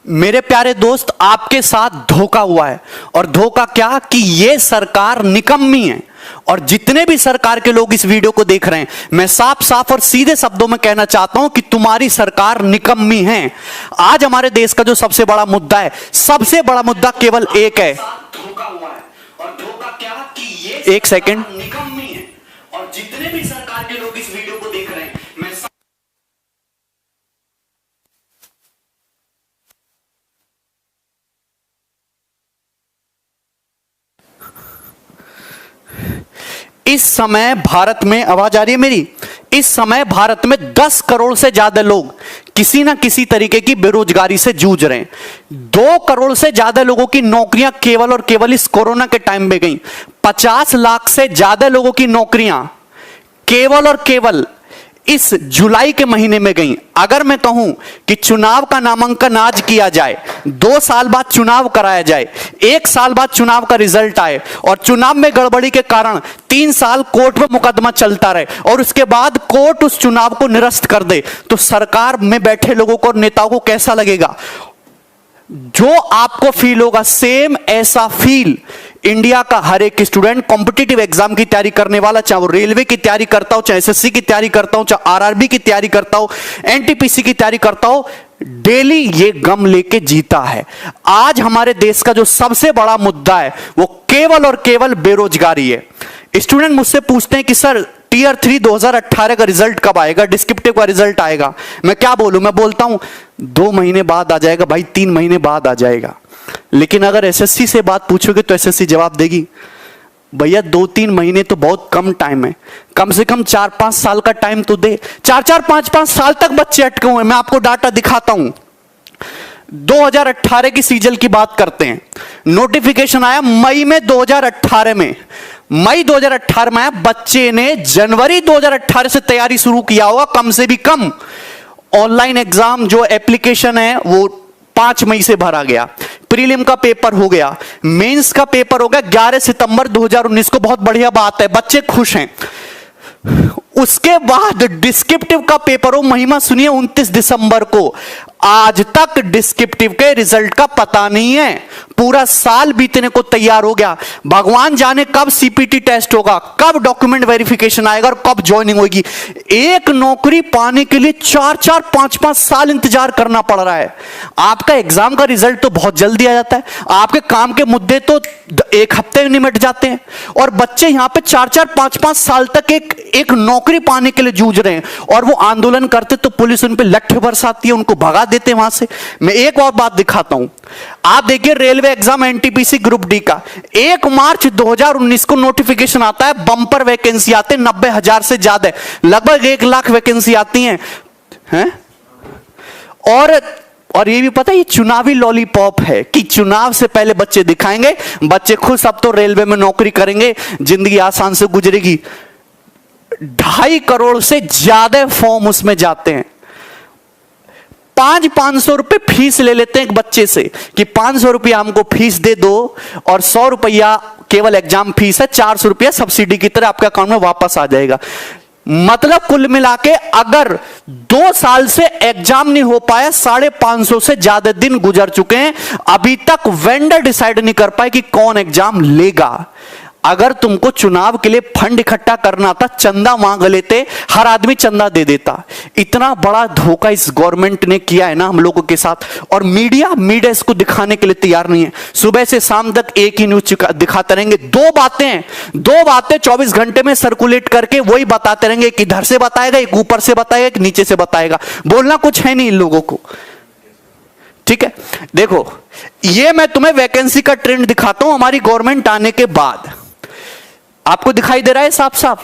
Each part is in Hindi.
मेरे प्यारे दोस्त, आपके साथ धोखा हुआ है। और धोखा क्या कि ये सरकार निकम्मी है। और जितने भी सरकार के लोग इस वीडियो को देख रहे हैं, मैं साफ साफ और सीधे शब्दों में कहना चाहता हूं कि तुम्हारी सरकार निकम्मी है। आज हमारे देश का जो सबसे बड़ा मुद्दा है, सबसे बड़ा मुद्दा केवल एक है। धोखा हुआ है। और धोखा क्या कि ये एक सेकंड निकम्मी है। और जितने भी सरकार के लोग इस वीडियो को देख रहे हैं, मैं इस समय भारत में, आवाज आ रही है मेरी? इस समय भारत में 10 करोड़ से ज्यादा लोग किसी ना किसी तरीके की बेरोजगारी से जूझ रहे हैं। 2 करोड़ से ज्यादा लोगों की नौकरियां केवल और केवल इस कोरोना के टाइम में गई। 50 लाख से ज्यादा लोगों की नौकरियां केवल और केवल इस जुलाई के महीने में गई। अगर मैं कहूं कि चुनाव का नामांकन आज किया जाए, 2 साल बाद चुनाव कराया जाए, 1 साल बाद चुनाव का रिजल्ट आए और चुनाव में गड़बड़ी के कारण 3 साल कोर्ट में मुकदमा चलता रहे और उसके बाद कोर्ट उस चुनाव को निरस्त कर दे, तो सरकार में बैठे लोगों को और नेताओं को कैसा लगेगा? जो आपको फील होगा, सेम ऐसा फील इंडिया का हर एक स्टूडेंट कॉम्पिटिटिव एग्जाम की तैयारी करने वाला, चाहे वो रेलवे की तैयारी करता हो, चाहे एसएससी की तैयारी करता हो, चाहे आरआरबी की तैयारी करता हो, एनटीपीसी की तैयारी करता हो, डेली ये गम लेके जीता है। आज हमारे देश का जो सबसे बड़ा मुद्दा है वो केवल और केवल बेरोजगारी है। स्टूडेंट मुझसे पूछते हैं कि सर टीयर 3 2018 का रिजल्ट कब आएगा, डिस्क्रिप्टिव का रिजल्ट आएगा? मैं क्या बोलूं? मैं बोलता हूं 2 महीने बाद आ जाएगा भाई, 3 महीने बाद आ जाएगा। लेकिन अगर एसएससी से बात पूछोगे तो एसएससी जवाब देगी भैया 2-3 महीने तो बहुत कम टाइम है, कम से कम 4-5 साल का टाइम तो दे। 4-4 5-5 साल तक बच्चे अटके हुए। मैं आपको डाटा दिखाता हूं। 2018 की सीजल की बात करते हैं। नोटिफिकेशन आया मई में 2018 में, मई 2018 में आया। बच्चे ने जनवरी 2018 से तैयारी शुरू किया होगा कम से भी कम। ऑनलाइन एग्जाम जो एप्लीकेशन है वो 5 मई से भरा गया। प्रीलिम का पेपर हो गया, मेंस का पेपर हो गया 11 सितंबर 2019 को। बहुत बढ़िया बात है, बच्चे खुश हैं। उसके बाद डिस्क्रिप्टिव का पेपर हो, महिमा सुनिए, 29 दिसंबर को। आज तक डिस्क्रिप्टिव के रिजल्ट का पता नहीं है। पूरा साल बीतने को तैयार हो गया। भगवान जाने कब सीपीटी टेस्ट होगा, कब डॉक्यूमेंट वेरिफिकेशन आएगा और कब ज्वाइनिंग होगी। एक नौकरी पाने के लिए 4-4 5-5 साल इंतजार करना पड़ रहा है। आपका एग्जाम का रिजल्ट तो बहुत जल्दी आ जाता है, आपके काम के मुद्दे तो 1 हफ्ते में निमट जाते हैं, और बच्चे यहां पे 4-4 5-5 साल तक एक नौकरी पाने के लिए जूझ रहे हैं। और वो आंदोलन करते तो पुलिस उन पे लट्ठे बरसाती है, उनको भगा देते वहां से। मैं एक और बात दिखाता हूं। आप देखिए railway exam NTPC group D का 1 मार्च 2019 को नोटिफिकेशन आता है। बंपर वैकेंसी आते हैं 90,000 से ज्यादा, लगभग 1 लाख वैकेंसी आती हैं। और ये भी पता है ये चुनावी लॉलीपॉप है कि चुनाव से पहले बच्चे दिखाएंगे, बच्चे खुश, अब तो रेलवे में नौकरी करेंगे, जिंदगी आसान से गुजरेगी। 2.5 करोड़ से ज्यादा फॉर्म उसमें जाते हैं। 500 रुपए फीस ले लेते हैं एक बच्चे से कि 500 रुपया हमको फीस दे दो और 100 रुपया केवल एग्जाम फीस है, 400 रुपया सब्सिडी की तरह आपके अकाउंट में वापस आ जाएगा। मतलब कुल मिला के अगर 2 साल से एग्जाम नहीं हो पाया, 550 से ज्यादा दिन गुजर चुके हैं, अभी तक वेंडर डिसाइड नहीं कर पाए कि कौन एग्जाम लेगा। अगर तुमको चुनाव के लिए फंड इकट्ठा करना था, चंदा मांग लेते, हर आदमी चंदा दे देता। इतना बड़ा धोखा इस गवर्नमेंट ने किया है ना हम लोगों के साथ, और मीडिया इसको दिखाने के लिए तैयार नहीं है। सुबह से शाम तक एक ही न्यूज दिखाते रहेंगे। 2 बातें 24 घंटे में सर्कुलेट करके वही बताते रहेंगे। एक इधर से बताएगा, एक ऊपर से बताएगा, एक नीचे से बताएगा। बोलना कुछ है नहीं इन लोगों को। ठीक है, देखो ये मैं तुम्हें वैकेंसी का ट्रेंड दिखाता हूं हमारी गवर्नमेंट आने के बाद। आपको दिखाई दे रहा है साफ साफ।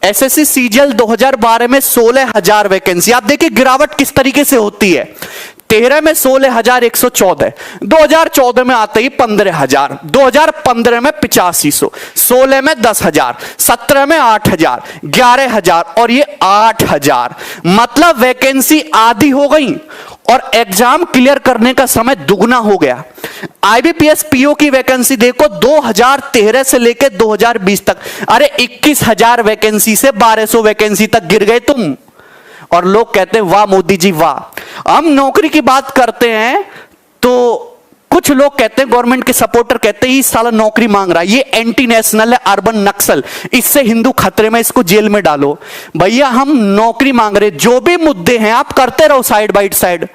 एसएससी सीजीएल 2012 में 16,000 वैकेंसी। आप देखिए गिरावट किस तरीके से होती है। 13 में 16,114, 2014 में आते ही 15,000, 2015 में 8500, 16 में 10,000, 17 में 8,000, 11,000 और ये 8,000। मतलब वैकेंसी आधी हो गई और एग्जाम क्लियर करने का समय दुगना हो गया। आईबीपीएस पीओ की वैकेंसी देखो 2013 से लेकर 2020 तक, अरे 21,000 वैकेंसी से 1,200 वैकेंसी तक गिर गए तुम। और लोग कहते हैं वाह मोदी जी वाह। हम नौकरी की बात करते हैं तो कुछ लोग कहते हैं, गवर्नमेंट के सपोर्टर कहते हैं, ये साला नौकरी मांग रहा है, ये एंटी नेशनल है, अर्बन नक्सल, इससे हिंदू खतरे में, इसको जेल में डालो। भैया हम नौकरी मांग रहे, जो भी मुद्दे हैं आप करते रहो साइड बाय साइड,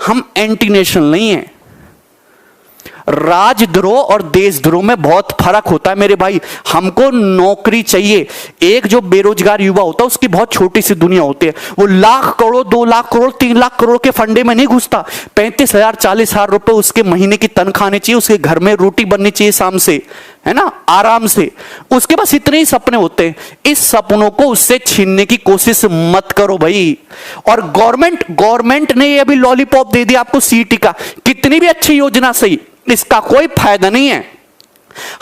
हम एंटी नेशनल नहीं है। राजद्रोह और देशद्रोह में बहुत फर्क होता है मेरे भाई। हमको नौकरी चाहिए। एक जो बेरोजगार युवा होता है उसकी बहुत छोटी सी दुनिया होती है, वो लाख करोड़, 2 लाख करोड़, 3 लाख करोड़ के फंडे में नहीं घुसता। 35,000 40,000 रुपए उसके महीने की तनख्वाह आनी चाहिए, उसके घर में रोटी बननी चाहिए शाम से, है ना, आराम से। उसके पास इतने ही सपने होते हैं। इस सपनों को उससे छीनने की कोशिश मत करो भाई। और गवर्नमेंट ने ये अभी लॉलीपॉप दे दिया आपको सीईटी का, कितनी भी अच्छी योजना सही, इसका कोई फायदा नहीं है।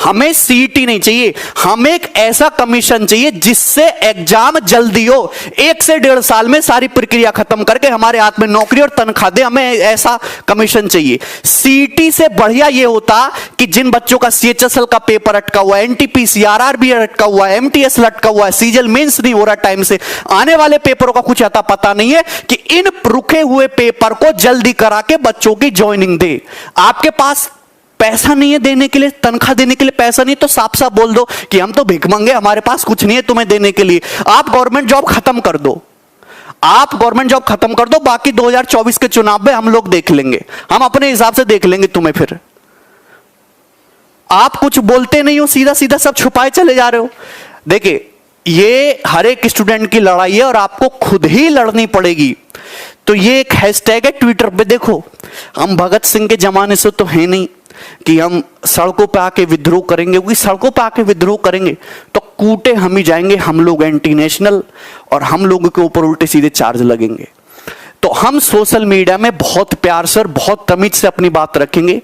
हमें सीईटी नहीं चाहिए, हमें एक ऐसा कमीशन चाहिए जिससे एग्जाम जल्दी हो, 1 से 1.5 साल में सारी प्रक्रिया खत्म करके हमारे हाथ में नौकरी और तनख्वाह दे। हमें ऐसा कमीशन चाहिए। सीईटी से बढ़िया यह होता कि जिन बच्चों का सीएचएसएल का पेपर अटका हुआ है, एनटीपीसी आरआरबी अटका हुआ है, एमटीएस लटका हुआ है, सीजीएल मेंस नहीं हो रहा टाइम से, आने वाले पेपरों का कुछ आता पता नहीं है, कि इन रुके हुए पेपर को जल्दी करा के बच्चों की ज्वाइनिंग दे। आपके पास पैसा नहीं है देने के लिए, तनख्वाह देने के लिए पैसा नहीं, तो साफ साफ बोल दो कि हम तो भिखमंगे, हमारे पास कुछ नहीं है तुम्हें देने के लिए। आप गवर्नमेंट जॉब खत्म कर दो, आप गवर्नमेंट जॉब खत्म कर दो, बाकी 2024 के चुनाव में हम लोग देख लेंगे, हम अपने हिसाब से देख लेंगे तुम्हें। फिर आप कुछ बोलते नहीं हो, सीधा सीधा सब छुपाए चले जा रहे हो। देखिए, ये हर एक स्टूडेंट की लड़ाई है और आपको खुद ही लड़नी पड़ेगी। तो ये एक हैशटैग है ट्विटर पे, देखो, हम भगत सिंह के जमाने से तो है नहीं कि हम सड़कों पे आके विद्रोह करेंगे, क्योंकि सड़कों पे आके विद्रोह करेंगे तो कूटे हम ही जाएंगे, हम लोग एंटी नेशनल, और हम लोगों के ऊपर उल्टे सीधे चार्ज लगेंगे। तो हम सोशल मीडिया में बहुत प्यार से और बहुत तमीज से अपनी बात रखेंगे।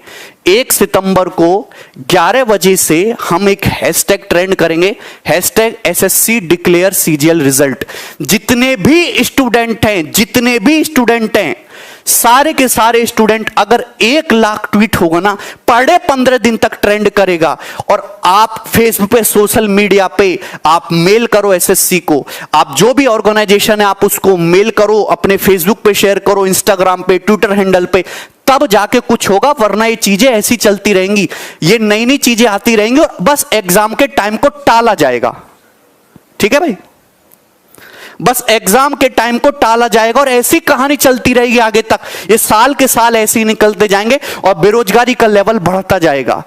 1 सितंबर को 11 बजे से हम एक हैशटैग ट्रेंड करेंगे, hashtag SSC declare CGL result. जितने भी स्टूडेंट हैं, सारे के सारे स्टूडेंट, अगर 1 लाख ट्वीट होगा ना, पढ़े 15 दिन तक ट्रेंड करेगा। और आप फेसबुक पे, सोशल मीडिया पे आप मेल करो एसएससी को, आप जो भी ऑर्गेनाइजेशन है आप उसको मेल करो, अपने फेसबुक पे शेयर करो, इंस्टाग्राम पे, ट्विटर हैंडल पे, तब जाके कुछ होगा। वरना ये चीजें ऐसी चलती रहेंगी, ये नई नई चीजें आती रहेंगी और बस एग्जाम के टाइम को टाला जाएगा। ठीक है भाई, बस एग्जाम के टाइम को टाला जाएगा और ऐसी कहानी चलती रहेगी आगे तक। ये साल के साल ऐसे ही निकलते जाएंगे और बेरोजगारी का लेवल बढ़ता जाएगा।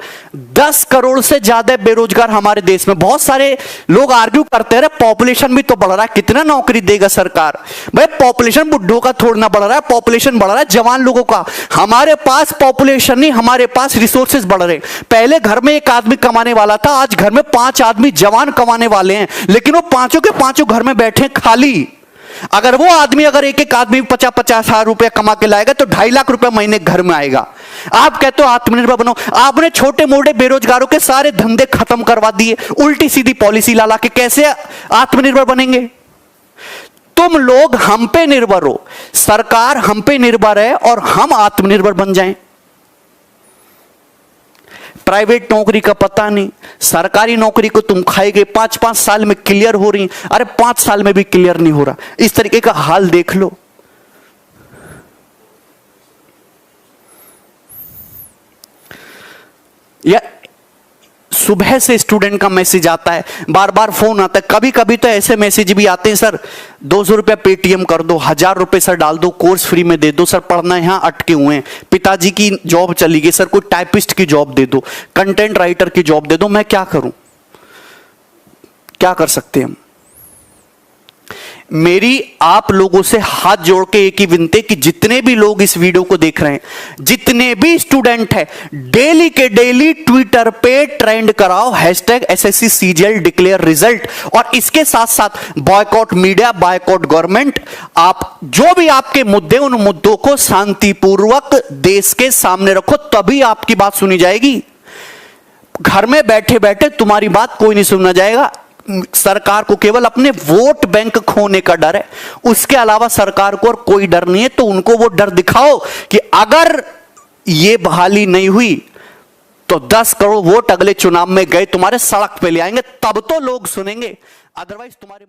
10 करोड़ से ज्यादा बेरोजगार हमारे देश में। बहुत सारे लोग आर्ग्यू करते हैं, पॉपुलेशन भी तो बढ़ रहा है, कितना नौकरी देगा सरकार? भाई पॉपुलेशन बुड्ढों का थोड़ा ना बढ़ रहा है, पॉपुलेशन बढ़ रहा है जवान लोगों का। हमारे पास पॉपुलेशन नहीं, हमारे पास रिसोर्सेज बढ़ रहे। पहले घर में 1 आदमी कमाने वाला था, आज घर में 5 आदमी जवान कमाने वाले हैं, लेकिन वो पांचों के पांचों घर में बैठे खाली। अगर वो आदमी, अगर एक आदमी 50-50 हजार रुपया कमा के लाएगा तो 2.5 लाख रुपया महीने घर में आएगा। आप कहते हो आत्मनिर्भर बनो, आपने छोटे मोटे बेरोजगारों के सारे धंधे खत्म करवा दिए, उल्टी सीधी पॉलिसी ला के। कैसे आत्मनिर्भर बनेंगे? तुम लोग हम पे निर्भर हो, सरकार हम पे निर्भर है और हम आत्मनिर्भर बन जाएं। प्राइवेट नौकरी का पता नहीं, सरकारी नौकरी को तुम खाएगे, 5-5 साल में क्लियर हो रही, अरे 5 साल में भी क्लियर नहीं हो रहा। इस तरीके का हाल देख लो। या सुबह से स्टूडेंट का मैसेज आता है, बार बार फोन आता है, कभी कभी तो ऐसे मैसेज भी आते हैं, सर 200 रुपया पेटीएम कर दो, 1000 रुपये सर डाल दो, कोर्स फ्री में दे दो, सर पढ़ना यहाँ अटके हुए हैं, पिताजी की जॉब चली गई, सर कोई टाइपिस्ट की जॉब दे दो, कंटेंट राइटर की जॉब दे दो। मैं क्या करूं? क्या कर सकते हैं हम? मेरी आप लोगों से हाथ जोड़ के एक ही विनती, कि जितने भी लोग इस वीडियो को देख रहे हैं, जितने भी स्टूडेंट हैं, डेली के डेली ट्विटर पे ट्रेंड कराओ hashtag SSC CGL declare result. और इसके साथ साथ बॉयकॉट मीडिया, बॉयकॉट गवर्नमेंट। आप जो भी आपके मुद्दे, उन मुद्दों को शांतिपूर्वक देश के सामने रखो, तभी आपकी बात सुनी जाएगी। घर में बैठे बैठे तुम्हारी बात कोई नहीं सुनना जाएगा। सरकार को केवल अपने वोट बैंक खोने का डर है, उसके अलावा सरकार को और कोई डर नहीं है। तो उनको वो डर दिखाओ कि अगर ये बहाली नहीं हुई तो 10 करोड़ वोट अगले चुनाव में गए तुम्हारे सड़क पे ले आएंगे, तब तो लोग सुनेंगे। अदरवाइज तुम्हारे